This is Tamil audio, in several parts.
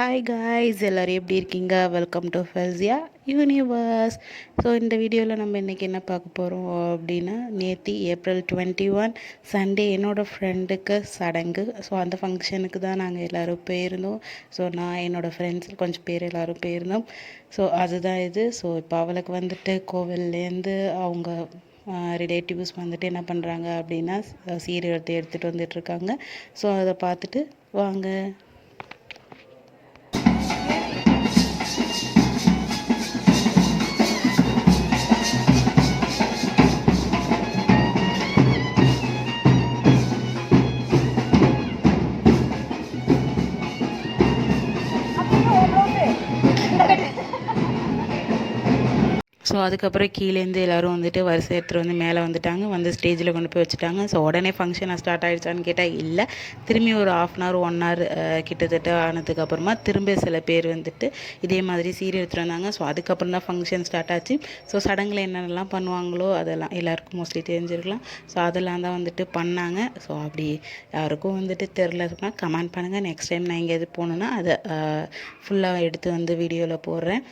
ஹாய் காய்ஸ், எல்லோரும் எப்படி இருக்கீங்க? Welcome to Felicia Universe. So இந்த வீடியோவில் நம்ம இன்றைக்கி என்ன பார்க்க போகிறோம் அப்படின்னா, நேற்று ஏப்ரல் 21 சண்டே என்னோடய ஃப்ரெண்டுக்கு சடங்கு. ஸோ அந்த ஃபங்க்ஷனுக்கு தான் நாங்கள் எல்லோரும் போயிருந்தோம். ஸோ நான் என்னோடய ஃப்ரெண்ட்ஸ் கொஞ்சம் பேர் எல்லோரும் போயிருந்தோம். ஸோ அதுதான் இது. ஸோ இப்போ அவளுக்கு வந்துட்டு கோவில்லேருந்து அவங்க ரிலேட்டிவ்ஸ் வந்துட்டு என்ன பண்ணுறாங்க அப்படின்னா, சீர் எடுத்துகிட்டு வந்துட்டுருக்காங்க. ஸோ அதை பார்த்துட்டு வாங்க. ஸோ அதுக்கப்புறம் கீழேருந்து எல்லோரும் வந்துட்டு வரிசை எடுத்துகிட்டு வந்து மேலே வந்துட்டாங்க, வந்து ஸ்டேஜில் கொண்டு போய் வச்சுட்டாங்க. ஸோ உடனே ஃபங்க்ஷன் ஸ்டார்ட் ஆகிடுச்சான்னு கேட்டால் இல்லை. திரும்பி ஒரு 1/2 1 ஹவர் கிட்டத்தட்ட ஆனதுக்கப்புறமா திரும்ப சில பேர் வந்துட்டு இதே மாதிரி சீர் எடுத்துகிட்டு வந்தாங்க. ஸோ அதுக்கப்புறம் தான் ஃபங்க்ஷன் ஸ்டார்ட் ஆச்சு. ஸோ சடங்கில் என்னென்னலாம் பண்ணுவாங்களோ அதெல்லாம் எல்லாருக்கும் மோஸ்ட்லி தெரிஞ்சிருக்கலாம். ஸோ அதெல்லாம் தான் வந்துட்டு பண்ணாங்க. ஸோ அப்படி யாருக்கும் வந்துட்டு தெரிலன்னா கமெண்ட் பண்ணுங்கள். நெக்ஸ்ட் டைம் நான் எங்கேயாவது போகணுன்னா அதை ஃபுல்லாக எடுத்து வந்து வீடியோவில் போடுறேன்.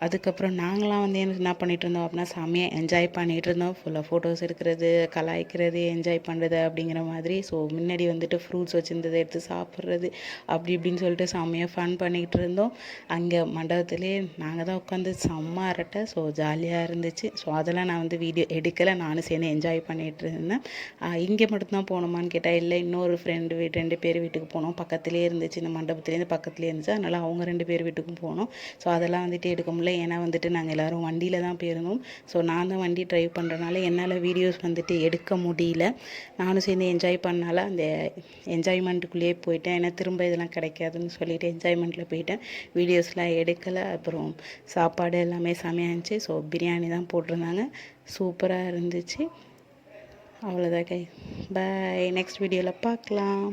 அதுக்கப்புறம் நாங்களாம் வந்து என்ன பண்ணிகிட்டு இருந்தோம் அப்படின்னா, செம்மையாக என்ஜாய் பண்ணிகிட்டு இருந்தோம். ஃபுல்லாக ஃபோட்டோஸ் எடுக்கிறது, கலாய்க்கிறது, என்ஜாய் பண்ணுறது அப்படிங்கிற மாதிரி. ஸோ முன்னாடி வந்துட்டு ஃப்ரூட்ஸ் வச்சுருந்ததை எடுத்து சாப்பிட்றது அப்படி இப்படின்னு சொல்லிட்டு செம்மையாக ஃபன் பண்ணிகிட்டு இருந்தோம். அங்கே மண்டபத்துலேயே நாங்கள் தான் உட்காந்து செம்ம அரட்டை. ஸோ ஜாலியாக இருந்துச்சு. ஸோ அதெல்லாம் நான் வந்து வீடியோ எடுக்கலை, நானும் சேர்ந்து என்ஜாய் பண்ணிகிட்டு இருந்தேன். இங்கே மட்டும்தான் போகணுமான்னு கேட்டால் இல்லை, இன்னொரு ஃப்ரெண்டு 2 பேர் வீட்டுக்கு போனோம். பக்கத்துலேயே இருந்துச்சு, இந்த மண்டபத்துலேருந்து பக்கத்துலேயே இருந்துச்சு. அதனால் அவங்க 2 பேர் வீட்டுக்கும் போனோம். ஸோ அதெல்லாம் வந்துட்டு எடுக்க முடியல. ஏன்னா வந்துட்டு நாங்கள் எல்லோரும் வண்டியில் தான் போயிருந்தோம். ஸோ நான் தான் வண்டி ட்ரைவ் பண்ணுறனால என்னால் வீடியோஸ் வந்துட்டு எடுக்க முடியல. நானும் சேர்ந்து என்ஜாய் பண்ணால அந்த என்ஜாய்மெண்ட்டுக்குள்ளேயே போயிட்டேன். ஏன்னா திரும்ப இதெல்லாம் கிடைக்காதுன்னு சொல்லிவிட்டு என்ஜாய்மெண்ட்டில் போயிட்டேன். வீடியோஸ்லாம் எடுக்கலை. அப்புறம் சாப்பாடு எல்லாமே செமையாக இருந்துச்சு. ஸோ பிரியாணி தான் போட்டிருந்தாங்க, சூப்பராக இருந்துச்சு. அவ்வளோதான் கை. பாய். நெக்ஸ்ட் வீடியோவில் பார்க்கலாம்.